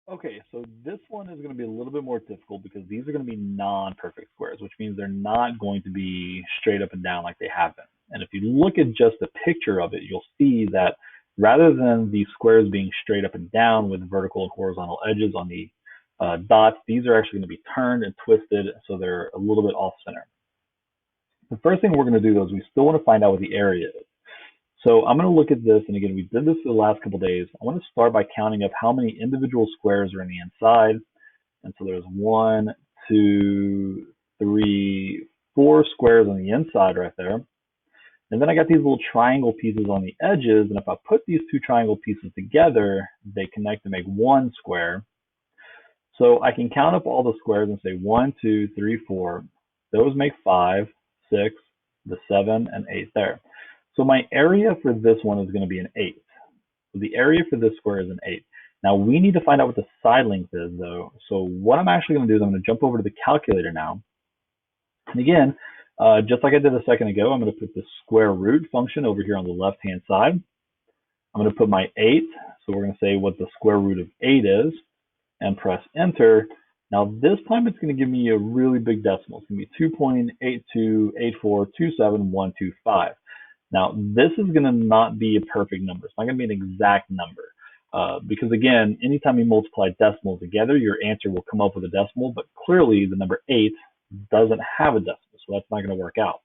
Okay, so this one is going to be a little bit more difficult because these are going to be non-perfect squares, which means they're not going to be straight up and down like they have been. And if you look at just a picture of it, you'll see that rather than the squares being straight up and down with vertical and horizontal edges on the dots, these are actually going to be turned and twisted, so they're a little bit off center. The first thing we're going to do, though, is we still want to find out what the area is. So I'm going to look at this, and again, we did this for the last couple of days. I want to start by counting up how many individual squares are in the inside. And so there's 1, 2, 3, 4 squares on the inside right there. And then I got these little triangle pieces on the edges, and if I put these two triangle pieces together, they connect to make one square. So I can count up all the squares and say 1, 2, 3, 4. Those make 5, 6, the 7, and 8 there. So my area for this one is going to be an 8. So the area for this square is an 8. Now we need to find out what the side length is, though. So what I'm actually going to do is I'm going to jump over to the calculator now. And again, just like I did a second ago, I'm going to put the square root function over here on the left-hand side. I'm going to put my 8. So we're going to say what the square root of 8 is and press enter. Now this time it's going to give me a really big decimal. It's going to be 2.828427125. Now, this is going to not be a perfect number. It's not going to be an exact number because, again, anytime you multiply decimals together, your answer will come up with a decimal, but clearly the number 8 doesn't have a decimal, so that's not going to work out.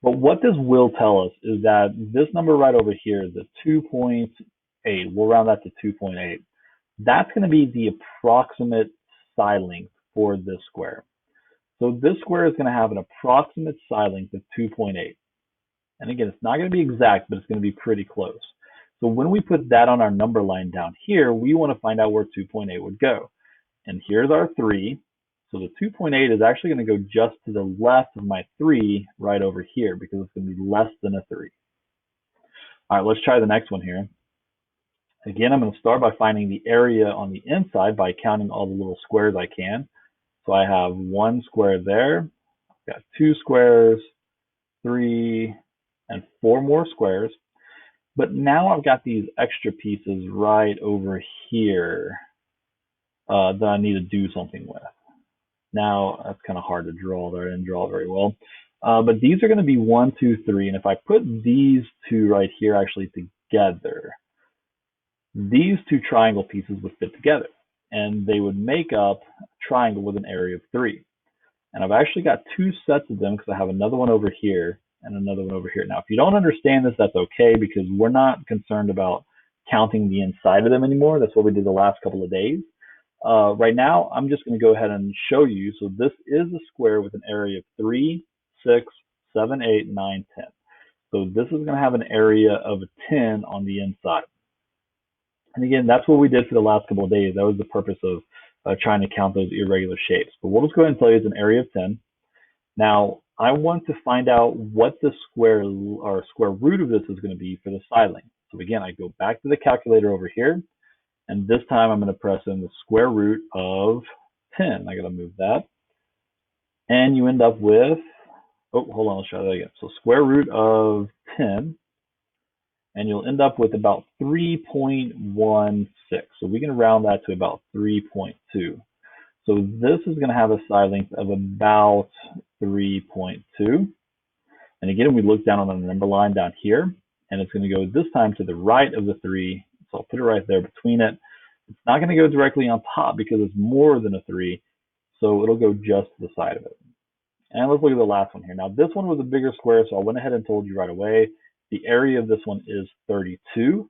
But what this will tell us is that this number right over here, the 2.8, we'll round that to 2.8. That's going to be the approximate side length for this square. So this square is going to have an approximate side length of 2.8. And again, it's not going to be exact, but it's going to be pretty close. So when we put that on our number line down here, we want to find out where 2.8 would go. And here's our 3. So the 2.8 is actually going to go just to the left of my 3 right over here because it's going to be less than a 3. All right, let's try the next one here. Again, I'm going to start by finding the area on the inside by counting all the little squares I can. So I have 1 square there. I've got 2 squares, 3, and 4 more squares. But now I've got these extra pieces right over here that I need to do something with. Now, that's kind of hard to draw there. I didn't draw it very well. But these are going to be 1, 2, 3. And if I put these two right here actually together, these two triangle pieces would fit together. And they would make up a triangle with an area of 3. And I've actually got 2 sets of them because I have another one over here and another one over here. Now, if you don't understand this, that's okay because we're not concerned about counting the inside of them anymore. That's what we did the last couple of days. Right now, I'm just going to go ahead and show you. So this is a square with an area of 3, 6, 7, 8, 9, 10. So this is going to have an area of a 10 on the inside. And again, that's what we did for the last couple of days. That was the purpose of trying to count those irregular shapes. But we'll just go ahead and tell you it's an area of 10. Now, I want to find out what the square root of this is going to be for the side length. So again, I go back to the calculator over here, and this time I'm going to press in the square root of 10. I got to move that. And you end up with, oh, hold on, let's try that again. So square root of 10, and you'll end up with about 3.16. So we can round that to about 3.2. So this is going to have a side length of about 3.2. And again, we look down on the number line down here, and it's going to go this time to the right of the 3. So I'll put it right there between it. It's not going to go directly on top because it's more than a 3. So it'll go just to the side of it. And let's look at the last one here. Now, this one was a bigger square, so I went ahead and told you right away. The area of this one is 32.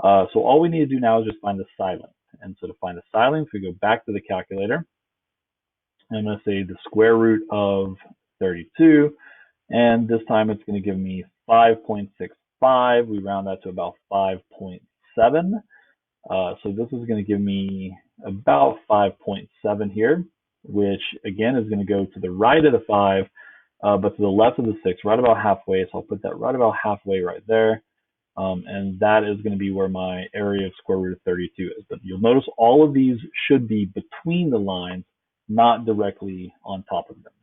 So all we need to do now is just find the side length. And so to find the side length, we go back to the calculator. And I'm going to say the square root of 32. And this time it's going to give me 5.65. We round that to about 5.7. So this is going to give me about 5.7 here, which again is going to go to the right of the 5, but to the left of the 6, right about halfway. So I'll put that right about halfway right there. And that is going to be where my area of square root of 32 is. But you'll notice all of these should be between the lines, not directly on top of them.